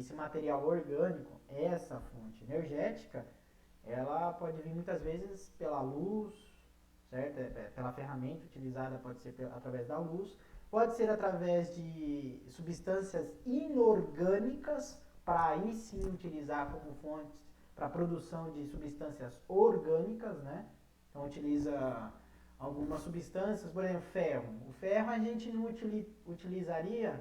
esse material orgânico, essa fonte energética, ela pode vir muitas vezes pela luz, certo? Pela ferramenta utilizada, pode ser através da luz, pode ser através de substâncias inorgânicas, para aí sim utilizar como fontes para a produção de substâncias orgânicas, né? Então utiliza algumas substâncias, por exemplo, ferro. O ferro a gente não utilizaria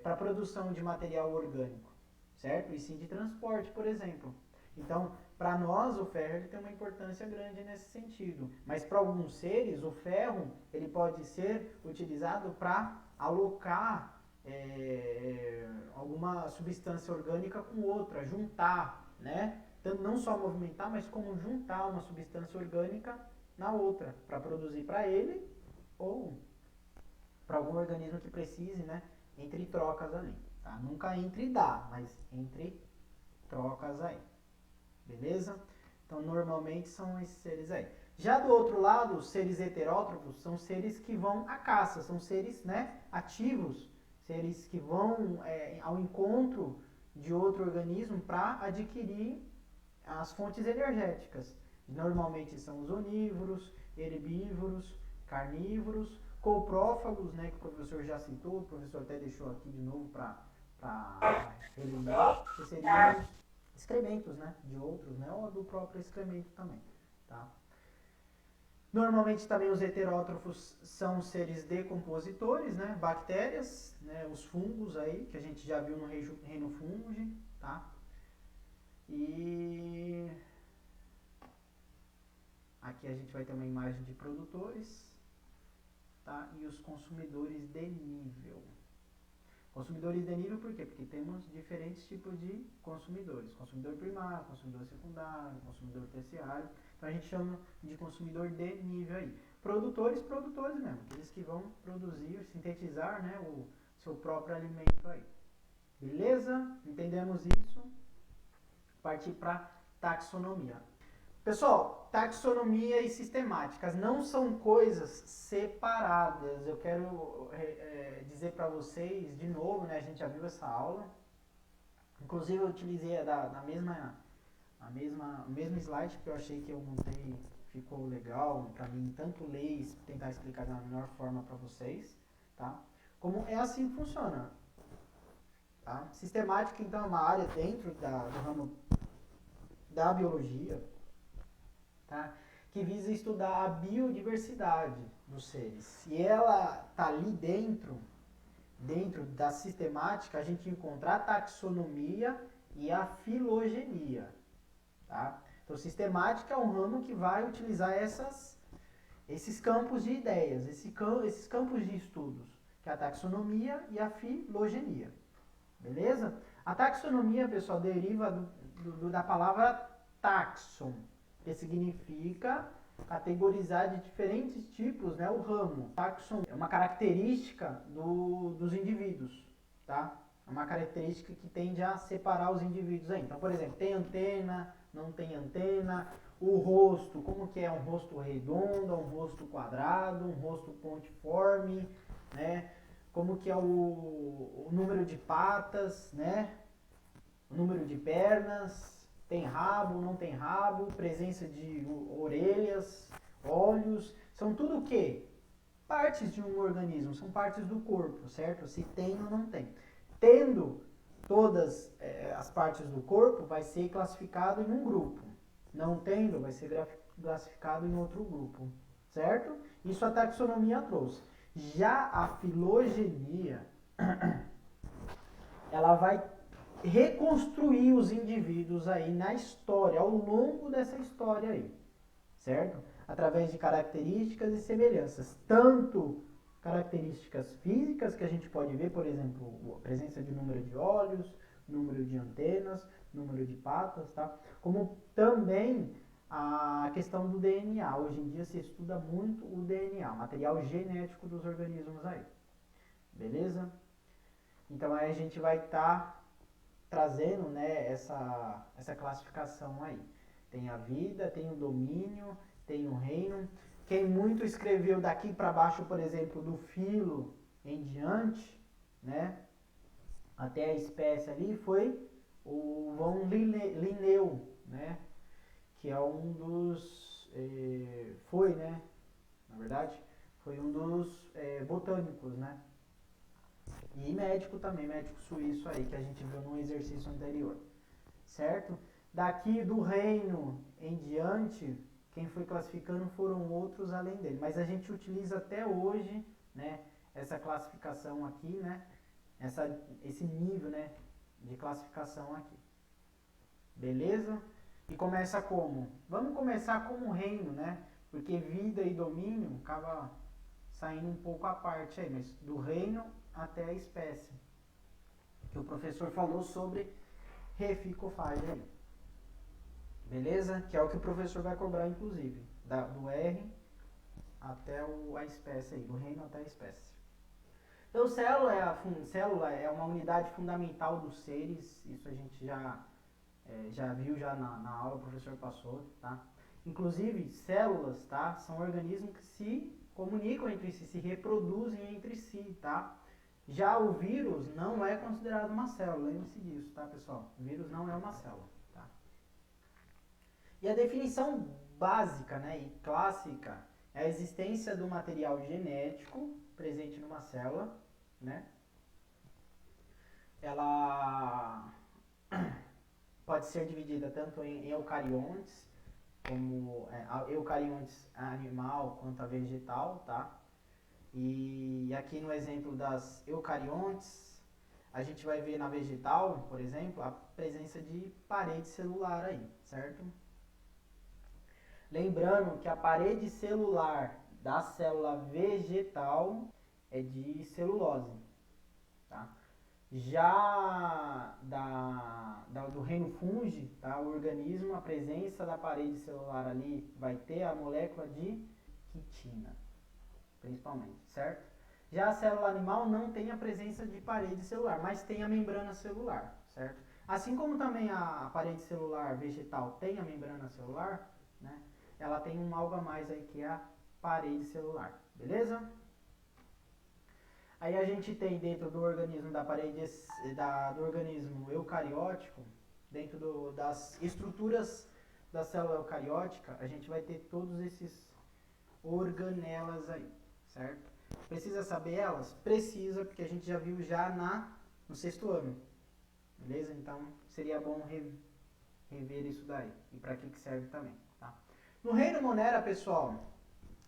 para a produção de material orgânico, certo? E sim de transporte, por exemplo. Então, para nós, o ferro ele tem uma importância grande nesse sentido. Mas para alguns seres, o ferro ele pode ser utilizado para alocar alguma substância orgânica com outra, juntar, né? Tanto não só movimentar, mas como juntar uma substância orgânica na outra, para produzir para ele ou para algum organismo que precise, né? Entre trocas ali. Tá? Nunca entre dar, mas entre trocas aí. Beleza? Então, normalmente são esses seres aí. Já do outro lado, os seres heterótrofos são seres que vão à caça, são seres, né, ativos, seres que vão ao encontro de outro organismo para adquirir as fontes energéticas. Normalmente são os onívoros, herbívoros, carnívoros, coprófagos, né, que o professor já citou, o professor até deixou aqui de novo para relembrar, que seriam os excrementos, né, de outros, né, ou do próprio excremento também, tá? Normalmente também os heterótrofos são seres decompositores, né, bactérias, né, os fungos aí, que a gente já viu no reino fungi, tá? E aqui a gente vai ter uma imagem de produtores, tá? E os consumidores de nível. Consumidores de nível por quê? Porque temos diferentes tipos de consumidores. Consumidor primário, consumidor secundário, consumidor terciário. Então a gente chama de consumidor de nível aí. Produtores mesmo. Aqueles que vão produzir, sintetizar, né, o seu próprio alimento aí. Beleza? Entendemos isso? Partir para taxonomia. Pessoal, taxonomia e sistemáticas não são coisas separadas. Eu quero dizer para vocês, de novo, né, a gente já viu essa aula. Inclusive eu utilizei o mesmo slide que eu achei que eu montei, ficou legal para mim, tanto ler e tentar explicar da melhor forma para vocês. Tá? Como é assim que funciona. Tá? Sistemática, então, é uma área dentro do ramo da biologia, tá? Que visa estudar a biodiversidade dos seres. E ela está ali dentro da sistemática, a gente encontra a taxonomia e a filogenia. Tá? Então, sistemática é um ramo que vai utilizar esses campos de ideias, esses campos de estudos, que é a taxonomia e a filogenia. Beleza? A taxonomia, pessoal, deriva da palavra taxon, que significa categorizar de diferentes tipos, né, o ramo. Taxon é uma característica dos indivíduos, tá? É uma característica que tende a separar os indivíduos aí. Então, por exemplo, tem antena, não tem antena, o rosto, como que é um rosto redondo, um rosto quadrado, um rosto pontiforme, né? Como que é o número de patas, né? O número de pernas, tem rabo, não tem rabo, presença de orelhas, olhos, são tudo o quê? Partes de um organismo, são partes do corpo, certo? Se tem ou não tem. Tendo todas as partes do corpo, vai ser classificado em um grupo. Não tendo, vai ser classificado em outro grupo, certo? Isso a taxonomia trouxe. Já a filogenia, ela vai reconstruir os indivíduos aí na história, ao longo dessa história aí, certo? Através de características e semelhanças, tanto características físicas que a gente pode ver, por exemplo, a presença de número de olhos, número de antenas, número de patas, tá? Como também a questão do DNA. Hoje em dia se estuda muito o DNA, o material genético dos organismos aí. Beleza? Então aí a gente vai estar trazendo, né, essa classificação aí. Tem a vida, tem o domínio, tem o reino. Quem muito escreveu daqui para baixo, por exemplo, do filo em diante, né? até a espécie ali foi o von Linneu, né? Que é um dos, foi, né? Na verdade, foi um dos botânicos, né? E médico também, médico suíço aí, que a gente viu no exercício anterior, certo? Daqui do reino em diante, quem foi classificando foram outros além dele, mas a gente utiliza até hoje, né, essa classificação aqui, né, esse nível, né, de classificação aqui. Beleza? E começa como? Vamos começar como reino, né? Porque vida e domínio acaba saindo um pouco à parte aí, mas do reino até a espécie. Que o professor falou sobre reficofage aí. Beleza? Que é o que o professor vai cobrar, inclusive. Do R até a espécie aí, do reino até a espécie. Então, célula é uma unidade fundamental dos seres, isso a gente já viu já na aula, o professor passou, tá? Inclusive, células, tá? São organismos que se comunicam entre si, se reproduzem entre si, tá? Já o vírus não é considerado uma célula, lembre-se disso, tá, pessoal? O vírus não é uma célula, tá? E a definição básica, né, e clássica é a existência do material genético presente numa célula, né? Ela pode ser dividida tanto em eucariontes, como eucariontes animal quanto a vegetal, tá? E aqui no exemplo das eucariontes, a gente vai ver na vegetal, por exemplo, a presença de parede celular aí, certo? Lembrando que a parede celular da célula vegetal é de celulose, tá? Já do reino fungi, tá? O organismo, a presença da parede celular ali vai ter a molécula de quitina, principalmente, certo? Já a célula animal não tem a presença de parede celular, mas tem a membrana celular, certo? Assim como também a parede celular vegetal tem a membrana celular, né? Ela tem um algo a mais aí que é a parede celular, beleza? Aí a gente tem dentro do organismo da parede do organismo eucariótico, dentro das estruturas da célula eucariótica, a gente vai ter todos esses organelas aí, certo? Precisa saber elas? Precisa, porque a gente já viu já no sexto ano, beleza? Então seria bom rever isso daí e para que serve também, tá? No reino Monera, pessoal,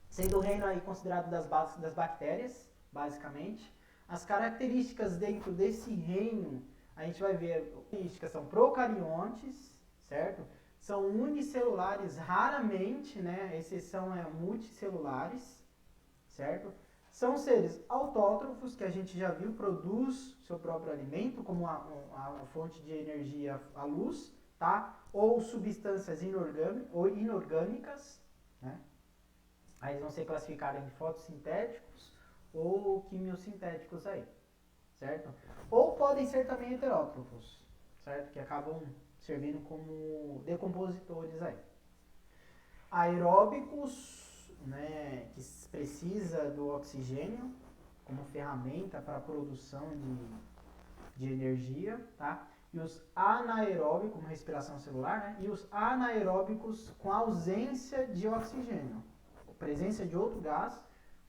sendo o reino aí considerado das bactérias, basicamente, as características dentro desse reino, a gente vai ver, características são procariontes, certo? São unicelulares raramente, né? A exceção é multicelulares, certo? São seres autótrofos, que a gente já viu, produz seu próprio alimento, como a fonte de energia, a luz, tá? Ou substâncias inorgânicas, né? Aí eles vão ser classificados em fotossintéticos ou quimiosintéticos aí, certo? Ou podem ser também heterótrofos, certo? Que acabam servindo como decompositores aí. Aeróbicos, né, que precisa do oxigênio como ferramenta para a produção de energia, tá? E os anaeróbicos, como respiração celular, né? E os anaeróbicos com ausência de oxigênio, presença de outro gás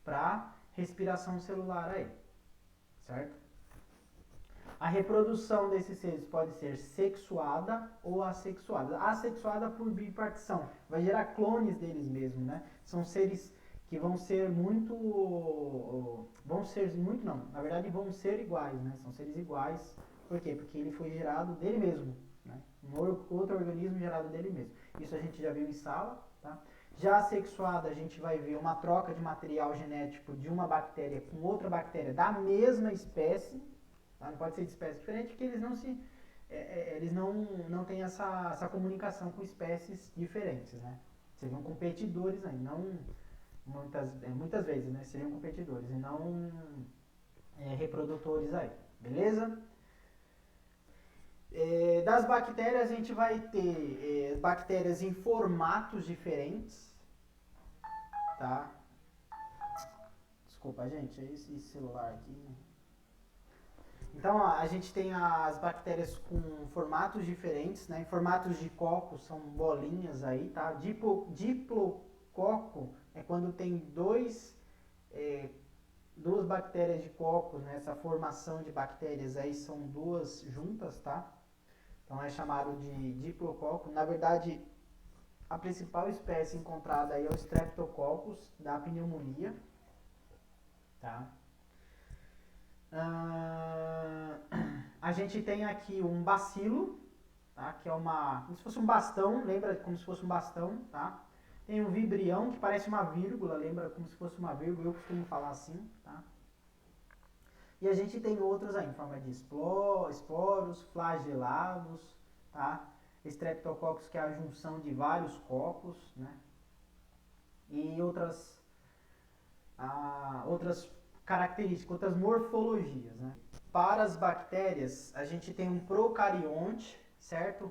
para respiração celular aí, certo? A reprodução desses seres pode ser sexuada ou assexuada. Assexuada por bipartição, vai gerar clones deles mesmos, né? São seres que vão ser não, na verdade vão ser iguais, né? São seres iguais, por quê? Porque ele foi gerado dele mesmo, né? Um outro organismo gerado dele mesmo. Isso a gente já viu em sala, tá? Já assexuada, a gente vai ver uma troca de material genético de uma bactéria com outra bactéria da mesma espécie, tá? Não pode ser de espécie diferente, porque eles não têm essa comunicação com espécies diferentes, né? Seriam competidores aí, não muitas vezes, né? Seriam competidores e não reprodutores aí, beleza? Das bactérias a gente vai ter bactérias em formatos diferentes, tá? Desculpa, gente, é esse celular aqui. Então, ó, a gente tem as bactérias com formatos diferentes, né? Em formatos de coco são bolinhas aí, tá? Diplococo é quando tem duas bactérias de coco, né? Essa formação de bactérias aí são duas juntas, tá? Então é chamado de diplococo. Na verdade, a principal espécie encontrada aí é o Streptococcus da pneumonia, tá? A gente tem aqui um bacilo, tá? Que é como se fosse um bastão, lembra como se fosse um bastão, tá? Tem um vibrião, que parece uma vírgula, lembra como se fosse uma vírgula, eu costumo falar assim, tá? E a gente tem outros aí, em forma de esporos, flagelados, tá? Streptococcus, que é a junção de vários cocos, né? E outras características, outras morfologias, né? Para as bactérias, a gente tem um procarionte, certo?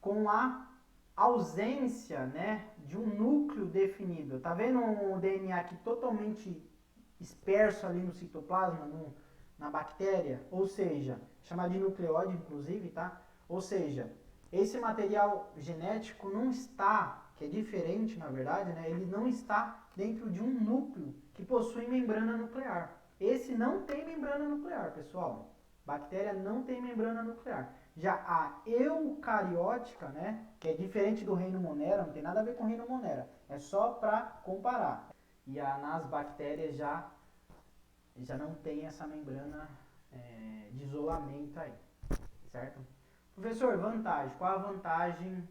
Com a ausência, né, de um núcleo definido. Tá vendo um DNA aqui totalmente disperso ali no citoplasma, na bactéria? Ou seja, chamado de nucleóide, inclusive, tá? Ou seja, esse material genético não está, que é diferente, na verdade, né? Ele não está dentro de um núcleo que possui membrana nuclear. Esse não tem membrana nuclear, pessoal. Bactéria não tem membrana nuclear. Já a eucariótica, né, que é diferente do reino Monera, não tem nada a ver com o reino Monera, é só para comparar. E nas bactérias já não tem essa membrana de isolamento aí, certo? Professor, vantagem. Qual a vantagem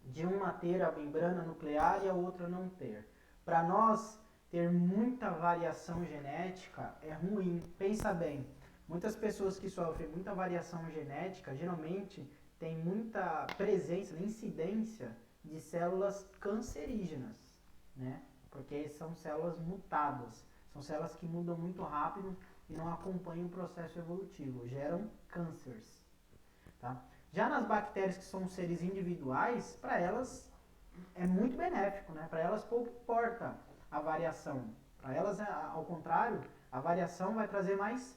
de uma ter a membrana nuclear e a outra não ter? Para nós ter muita variação genética é ruim. Pensa bem, muitas pessoas que sofrem muita variação genética geralmente têm muita presença, incidência de células cancerígenas, né? Porque são células mutadas, são células que mudam muito rápido e não acompanham o processo evolutivo, geram cânceres, tá? Já nas bactérias que são seres individuais, para elas é muito benéfico, né? Para elas pouco importa a variação. Para elas, ao contrário, a variação vai trazer mais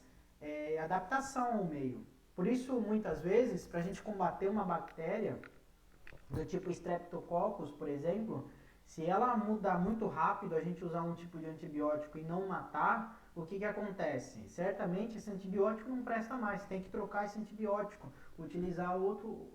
adaptação ao meio. Por isso, muitas vezes, para a gente combater uma bactéria do tipo Streptococcus, por exemplo, se ela mudar muito rápido, a gente usar um tipo de antibiótico e não matar, o que acontece? Certamente esse antibiótico não presta mais, tem que trocar esse antibiótico, utilizar outro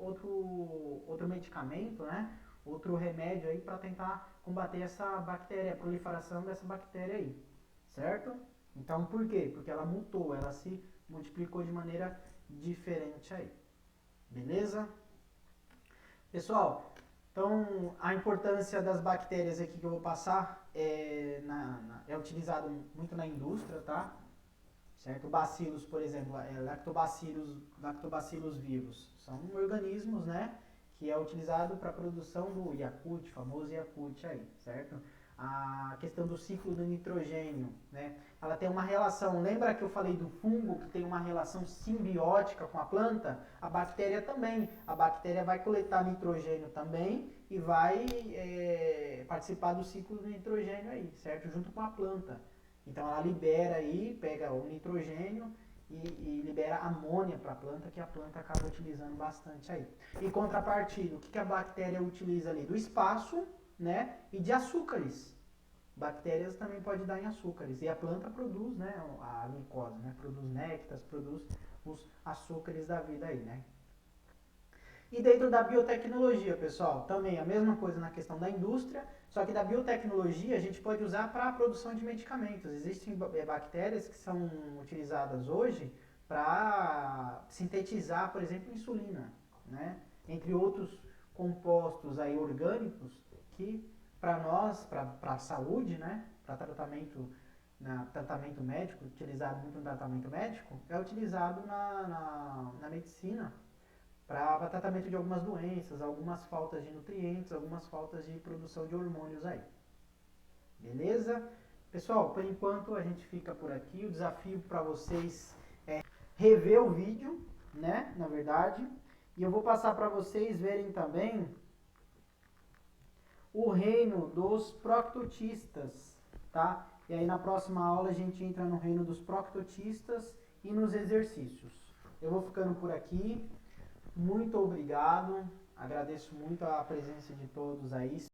medicamento, né? Outro remédio aí para tentar combater essa bactéria, a proliferação dessa bactéria aí, certo? Então por quê? Porque ela mutou, ela se multiplicou de maneira diferente aí, beleza? Pessoal, então a importância das bactérias aqui que eu vou passar é utilizado muito na indústria, tá? Certo? Bacilos, por exemplo, lactobacillus vivos, são organismos, né, que é utilizado para a produção do Yakult, famoso Yakult aí, certo? A questão do ciclo do nitrogênio, né? Ela tem uma relação, lembra que eu falei do fungo que tem uma relação simbiótica com a planta? A bactéria também. A bactéria vai coletar nitrogênio também e vai participar do ciclo do nitrogênio aí, certo? Junto com a planta. Então ela libera aí, pega o nitrogênio e libera amônia para a planta, que a planta acaba utilizando bastante aí. Em contrapartida, o que a bactéria utiliza ali? Do espaço, né, e de açúcares. Bactérias também pode dar em açúcares. E a planta produz, né, a glicose, né, produz néctares, produz os açúcares da vida aí, né. E dentro da biotecnologia, pessoal, também a mesma coisa na questão da indústria, só que da biotecnologia a gente pode usar para a produção de medicamentos. Existem bactérias que são utilizadas hoje para sintetizar, por exemplo, insulina, né? Entre outros compostos aí orgânicos que para nós, para a saúde, né? Para tratamento médico, utilizado muito no tratamento médico, é utilizado na medicina para tratamento de algumas doenças, algumas faltas de nutrientes, algumas faltas de produção de hormônios aí. Beleza? Pessoal, por enquanto a gente fica por aqui. O desafio para vocês é rever o vídeo, né? Na verdade. E eu vou passar para vocês verem também o reino dos proctotistas, tá? E aí na próxima aula a gente entra no reino dos proctotistas e nos exercícios. Eu vou ficando por aqui. Muito obrigado. Agradeço muito a presença de todos aí.